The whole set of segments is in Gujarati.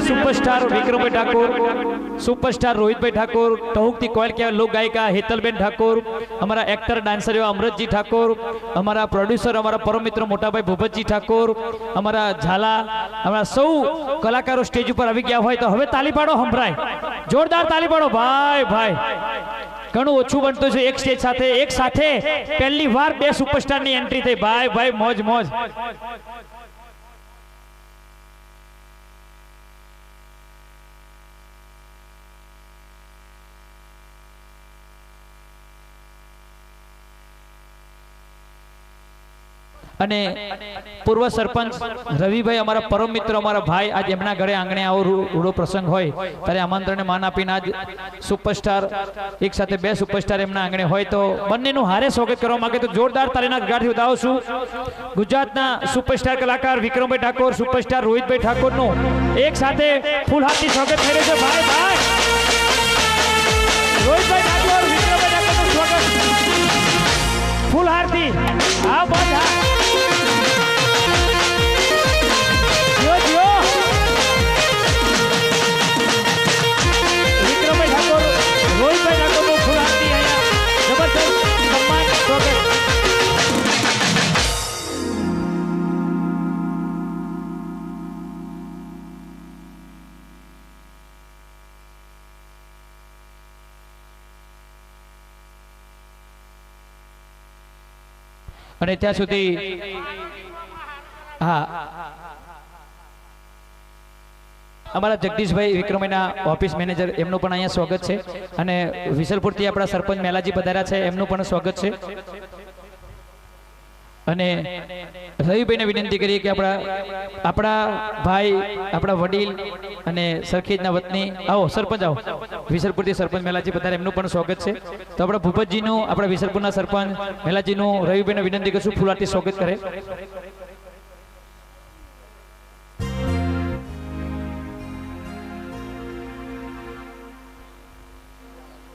सुपरस्टार विक्रमभाई ठाकुर, सुपरस्टार रोहितभाई ठाकुर, टहुकती कोयल के लोक गायिका हेतलबेन ठाकुर, हमारा एक्टर डांसर एवं अमृतजी ठाकुर, हमारा प्रोड्यूसर हमारा परम मित्र मोटाभाई भूपतजी ठाकुर, हमारा झाला, हमारा सौ कलाकारों स्टेज पर આવી ગયા હોય તો હવે તાલી પાડો સંભળાય, જોરદાર તાલી પાડો ભાઈ ભાઈ। ઘણું ઓછું બનતું છે એક સાથે પહેલી વાર બે સુપરસ્ટારની એન્ટ્રી થઈ ભાઈ ભાઈ મોજ મોજ। અને પૂર્વ સરપંચ રવિભાઈ અમારા પરમ મિત્ર અમારા ભાઈ આજ એમના ઘરે આંગણે આવો રૂડો પ્રસંગ હોય ત્યારે આમંત્રણને માન આપીને આજ સુપરસ્ટાર એક સાથે બે સુપરસ્ટાર એમના આંગણે હોય તો બંનેનું હારે સ્વાગત કરવા માંગે તો જોરદાર તાલીના ગળગડાટથી વધાવું છું। ગુજરાતના સુપરસ્ટાર કલાકાર વિક્રમભાઈ ઠાકોર, સુપરસ્ટાર રોહિતભાઈ ઠાકોરનું એક સાથે ફૂલહારથી સ્વાગત થઈ રહ્યું છે ભાઈ ભાઈ। રોહિતભાઈ ઠાકોર, વિક્રમભાઈ ઠાકોરનું સ્વાગત ફૂલહારથી આ બધા અને ત્યાં સુધી હા અમારા જગદીશભાઈ વિક્રમભાઈના ઓફિસ મેનેજર એમનું પણ અહીંયા સ્વાગત છે અને વિસલપુરથી આપણા સરપંચ મેલાજી પધાર્યા છે એમનું પણ સ્વાગત છે। અને રવિભાઈને વિનંતી કરીએ કે આપણા ભાઈ આપણા વડીલ અને સરખેજના વતની આવો સરપંચ આવો વિસલપુરથી સરપંચ મેલાજી પધારે એમનું પણ સ્વાગત છે તો આપણા ભૂપતજીનું આપણા વિસલપુરના સરપંચ મેલાજીનું રવિભાઈને વિનંતી કરશું ફૂલહારથી સ્વાગત કરે।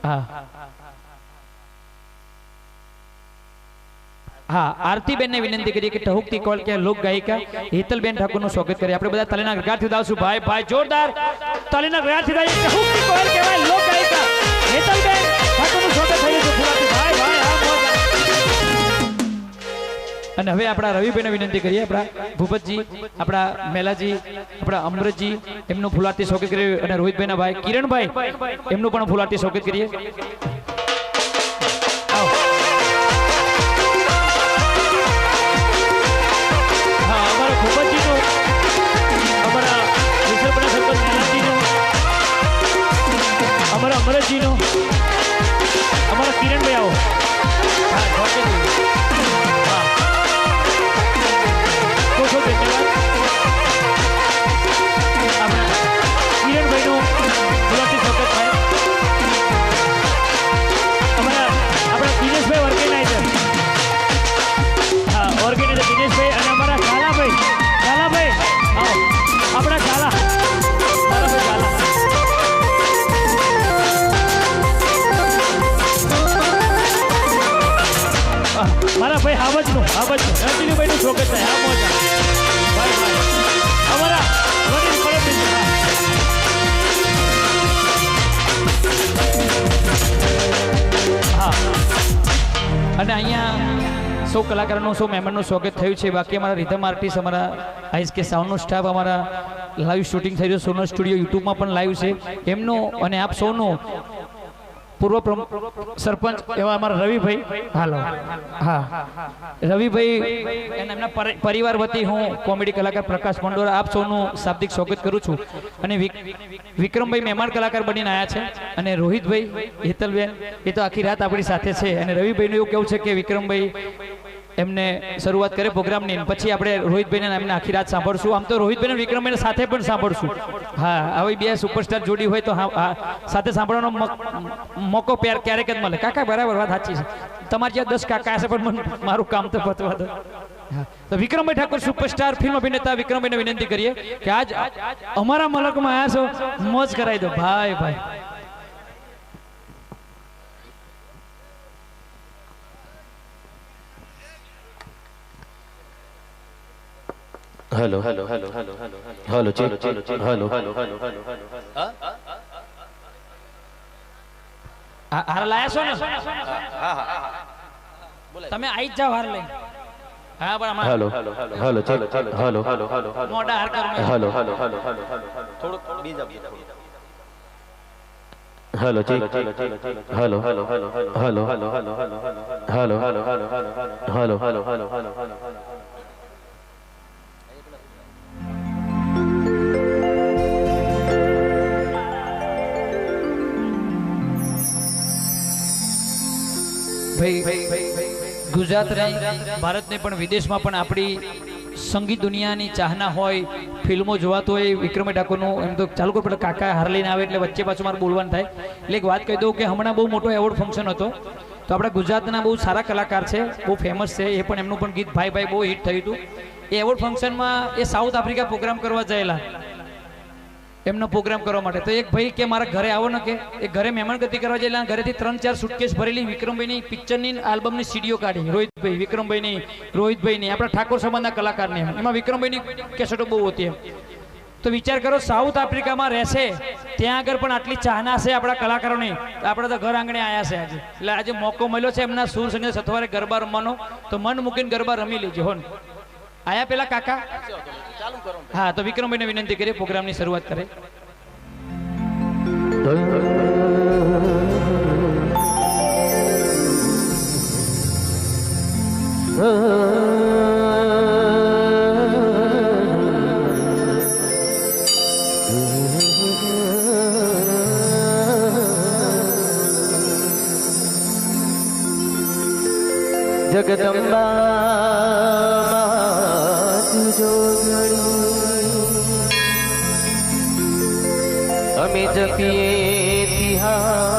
હા हाँ आरतीबेन ने विनंती करिए कि टहुकती कोयल के लोक गायिका हेतलबेन ठाकुर નું સ્વાગત કરીએ। આપણે બધા તાલીના ગળગડાટથી વધાવશું ભાઈ ભાઈ જોરદાર તાલીના ગળગડાટથી વધાવીએ। ટहुकती कोयल કહેવાય લોક ગાયિકા हेतलबेन ઠાકોર નું સ્વાગત થઈ રહ્યું છે ફૂલહારથી ભાઈ ભાઈ આ મોજ। અને હવે આપણા રવિભાઈને વિનંતી કરીએ આપણા ભૂપતજી આપણા મેલાજી આપણા અમૃતજી એમનું ફૂલહારથી સ્વાગત કરીએ અને રોહિતભાઈના ભાઈ કિરણભાઈ એમનું પણ ફૂલહારથી સ્વાગત કરીએ। हमारा अमृत जी नो हमारा किरण भाई आओ किरण भाई नो गुलाबी स्वागत है। हमारा अपना दिनेश भाई ऑर्गेनाइजर हाँ ऑर्गेनाइजर दिनेश भाई और हमारा काला भाई आओ अपना काला मारा भाई हावज नो रंजीनी भाई नो स्वागत है आ मोजा भाई भाई हमारा वडील परम मित्र हाँ અને અહીંયા सौ कलाकारों सौ मेहमानों स्वागत थयुं छे। बाकी अमारा रिधम आर्टिस्ट अमारा आईएस के साउंड नो स्टाफ अमारा लाइव शूटिंग थई रह्युं सोनल स्टूडियो यूट्यूब में पण लाइव छे एमनो अने आप सौनो पूर्व सरपंच एवं अमरा रवि भाई हालो हाँ रवि भाई परिवार वती हूँ कॉमेडी कलाकार प्रकाश मंडोरा आप सौनु शाब्दिक स्वागत करूँ छूँ। विक्रम भाई मेहमान कलाकार बनी आया है अने रोहित भाई हेतलबेन ये तो आखी रात अपनी साथे छे अने रवि भाई एवं कहूँ है कि विक्रम भाई एमने शुरुआत करे प्रोग्राम नी पछी आपणे रोहित भाई ने एमने आखी रात सांभळशुं। आम तो रोहित भाई विक्रम भाई साथे पण सांभळशुं। हाँ आवी बे सुपरस्टार जोड़ी होय तो साथे सांभळવાનો मोको प्यार क्यारेक ज मळे। काका बराबर वात साची छे तमारे जे 10 काका हशे पण मारुं काम तो पतवा दो। तो विक्रम भाई ठाकुर सुपरस्टार फिल्म अभिनेता विक्रम भाई ने विनंती करिए कि आज अमारा मलक में आया छो मौज कराई दो भाई भाई। Hello hello hello hello hello check hello hello हार लाया છો ને તમે આવી જ જાવ હાર લઈ હા પણ અમાર hello hello check hello hello મોટા હાર કરો हेलो हेलो થોડું બીજા hello check hello hello hello hello hello hello hello hello hello Gujarat ભારતને પણ વિદેશમાં પણ આપણી સંગીત દુનિયાની ચાહના હોય ફિલ્મો જોવાતો હોય વિક્રમ ઠાકોરનું એમ તો ચાલુ કરો પેલા કાકા હાર લઈને આવે એટલે વચ્ચે પાછું મારે બોલવાનું થાય એટલે એક વાત કહી દઉં કે હમણાં બહુ મોટો એવોર્ડ ફંક્શન હતો તો આપણા ગુજરાતના બહુ સારા કલાકાર છે બહુ ફેમસ છે એ પણ એમનું પણ ગીત ભાઈ ભાઈ બહુ હિટ થયું હતું એ એવોર્ડ ફંક્શનમાં એ સાઉથ આફ્રિકા પ્રોગ્રામ કરવા ગયેલા એમનો પ્રોગ્રામ કરવા માટે તો એક ભાઈ કે મારા ઘરે આવો ને કે એ ઘરે મહેમાનગતિ કરવા ગયેલા ઘરેથી 3-4 સુટકેસ ભરેલી વિક્રમભાઈની પિક્ચરની આલ્બમની સીડીઓ કાઢી રોહિતભાઈ વિક્રમભાઈની રોહિતભાઈની આપણા ઠાકોર સમાજના કલાકારની એમાં વિક્રમભાઈની કેસેટો બહુ હતી એમ તો વિચાર કરો સાઉથ આફ્રિકામાં રહેશે ત્યાં આગળ પણ આટલી ચાહના છે આપણા કલાકારોની આપણે તો ઘર આંગણે આવ્યા છે આજે એટલે આજે મોકો મળ્યો છે એમના સુર સંગીત સથવારે ગરબા રમવાનો તો મન મૂકીને ગરબા રમી લેજો હોન આયા પેલા કાકા હા તો વિક્રમભાઈને વિનંતી કરીએ પ્રોગ્રામની શરૂઆત કરે जगदम्बा तुझो घड़ी अमे जपिए तिहार